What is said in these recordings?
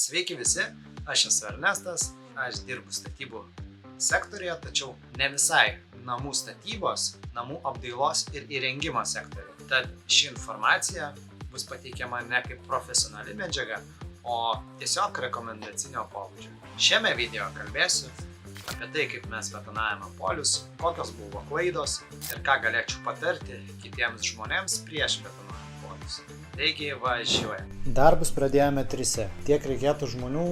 Sveiki visi, aš esu Ernestas, aš dirbu statybų sektoriuje, tačiau ne visai namų statybos, namų apdailos ir įrengimo sektoriuje. Tad ši informacija bus pateikiama ne kaip profesionali medžiaga, o tiesiog rekomendacinio pobūdžio. Šiame video kalbėsiu apie tai, kaip mes betonavome polius, kokios buvo klaidos ir ką galėčiau patarti kitiems žmonėms prieš betonuojant polius. Taigi važiuojame. Darbus pradėjome trise. Tiek reikėtų žmonių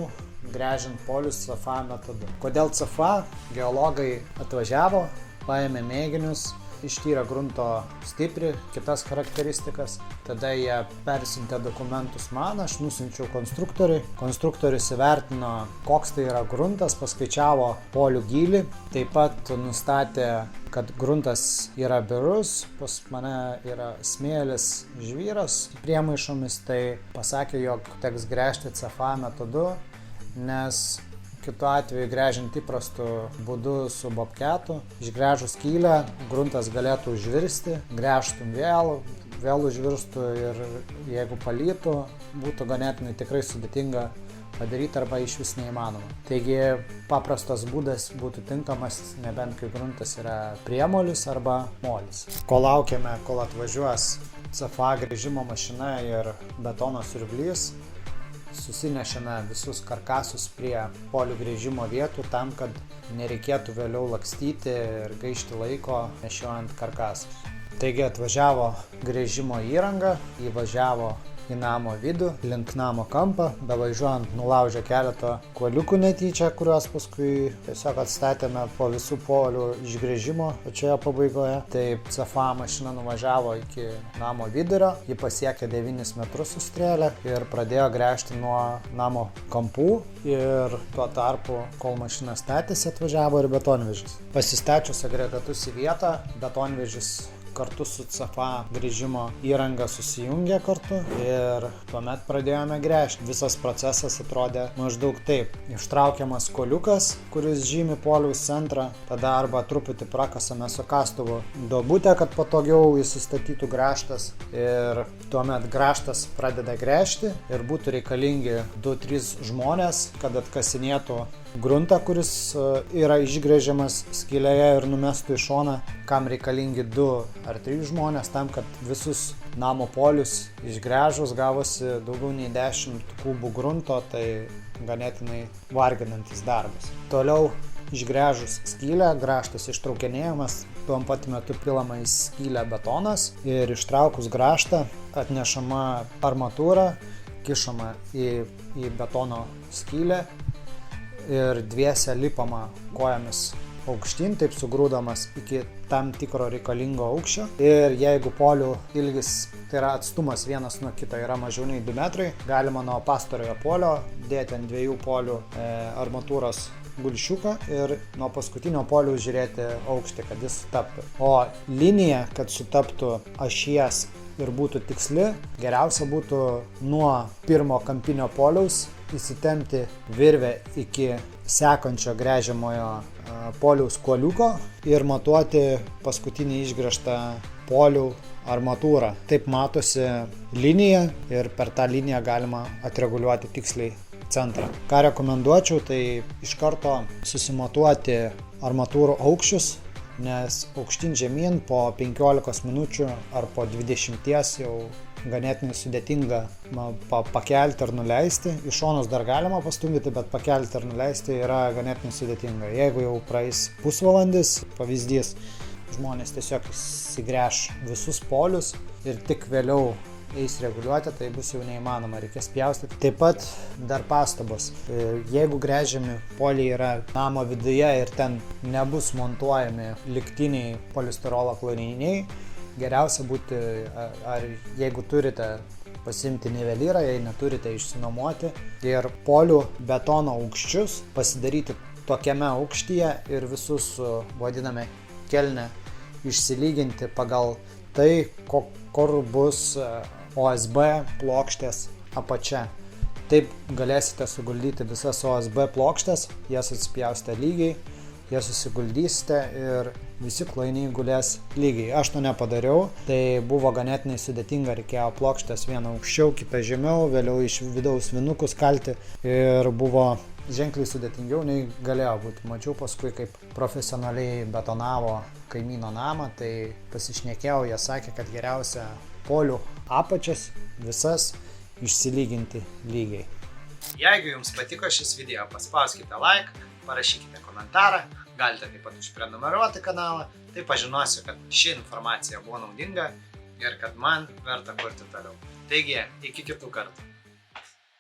gręžiant polius CFA metodu. Kodėl CFA? Geologai atvažiavo, paėmė mėginius, ištyrė grunto stiprį, kitas charakteristikas, tada jie persintė dokumentus man, aš nusinčiau konstruktoriui. Konstruktorius įvertino, koks tai yra gruntas, paskaičiavo polių gylį, taip pat nustatė, kad gruntas yra birus, pas mane yra smėlis žvyras priemaišomis, tai pasakė, jog teks gręžti CFA metodu, nes kitu atveju gręžiant įprastu būdu su bobketu, išgręžus skylę, gruntas galėtų užvirsti, gręžtum vėl užvirstų ir jeigu palytų, būtų ganėtinai tikrai sudėtinga padaryti arba iš vis neįmanoma. Taigi paprastas būdas būtų tinkamas, nebent kai gruntas yra priemolis arba molis. Kol laukiame, kol atvažiuos CFA gręžimo mašina ir betono siurblys, susinešėme visus karkasus prie polių gręžimo vietų tam, kad nereikėtų vėliau lakstyti ir gaišti laiko nešiojant karkasus. Taigi atvažiavo gręžimo įranga, įvažiavo į namo vidų, link namo kampą, bevažiuojant nulaužė keletą kuoliukų netyčia, kuriuos paskui tiesiog atstatėme po visų polių išgręžimo pačioje pabaigoje. Taip CFA mašina nuvažiavo iki namo vidurio, ji pasiekė 9 metrus su strėle ir pradėjo gręžti nuo namo kampų ir tuo tarpu, kol mašina statėsi, atvažiavo ir betonvežis. Pasistačius agregatus į vietą, betonvežis kartu su CFA gręžimo įranga susijungė kartu ir tuomet pradėjome gręžti. Visas procesas atrodė maždaug taip. Ištraukiamas kuoliukas, kuris žymi poliaus centrą, tada arba truputį prakasame su kastuvu duobutę, kad patogiau įsistatytų grąžtas ir tuomet grąžtas pradeda gręžti ir būtų reikalingi 2-3 žmonės, kad atkasinėtų gruntą, kuris yra išgręžiamas skylėje ir numestų į šoną, kam reikalingi 2 ar 3 žmonės, tam, kad visus namo polius išgręžus gavosi daugiau nei 10 kubų grunto, tai ganėtinai varginantis darbas. Toliau išgręžus skylę, grąžtas ištraukinėjamas, tuo pat metu pilama į skylę betonas ir ištraukus grąžtą atnešama armatūra, kišama į betono skylę ir dviese lipama kojomis aukštyn, taip sugrūdamas iki tam tikro reikalingo aukščio. Ir jeigu polių ilgis, tai yra atstumas vienas nuo kito, yra mažiau nei 2 metrai, galima nuo pastarojo polio dėti ant 2 polių armatūros gulšiuką ir nuo paskutinio polių žiūrėti aukštį, kad jis sutaptų. O linija, kad sutaptų ašies ir būtų tiksli, geriausia būtų nuo pirmo kampinio poliaus įsitempti virvę iki sekančio gręžiamojo poliaus kuoliuko ir matuoti paskutinį išgręžtą polių armatūrą. Taip matosi linija ir per tą liniją galima atreguliuoti tiksliai centrą. Ką rekomenduočiau, tai iš karto susimatuoti armatūrų aukščius, nes aukštyn žemyn po 15 minučių ar po 20 jau ganėtinai sudėtinga pakelti ar nuleisti. Iš šonus dar galima pastumdyti, bet pakelti ar nuleisti yra ganėtinai sudėtinga. Jeigu jau praeis pusvalandis, pavyzdys, žmonės tiesiog įsigręš visus polius ir tik vėliau eis reguliuoti, tai bus jau neįmanoma, reikės pjaustyti. Taip pat dar pastabos. Jeigu gręžiami poliai yra namo viduje ir ten nebus montuojami liktiniai polistirolo kloriniai, geriausia būti, ar jeigu turite pasiimti nivelyrą, jei neturite išsinuomoti ir polių betono aukščius pasidaryti tokiame aukštyje ir visus vadiname kelne išsilyginti pagal tai, kur bus OSB plokštės apačia. Taip galėsite suguldyti visas OSB plokštės, jas atsipjausite lygiai, jas susiguldysite ir visi klojiniai gulės lygiai. Aš to nepadariau, tai buvo ganėtinai sudėtinga, reikėjo plokštės vieną aukščiau, kitą žemiau, vėliau iš vidaus vinukus kalti ir buvo ženkliai sudėtingiau nei galėjo būti. Mačiau paskui, kaip profesionaliai betonavo kaimyno namą, tai pasišnekėjau, jie sakė, kad geriausia polių apačias visas išsilyginti lygiai. Jeigu jums patiko šis video, paspauskite like, parašykite komentarą, galite taip pat užprenumeruoti kanalą, tai pažinosiu, kad ši informacija buvo naudinga ir kad man verta kurti toliau. Taigi, iki kitų kartų.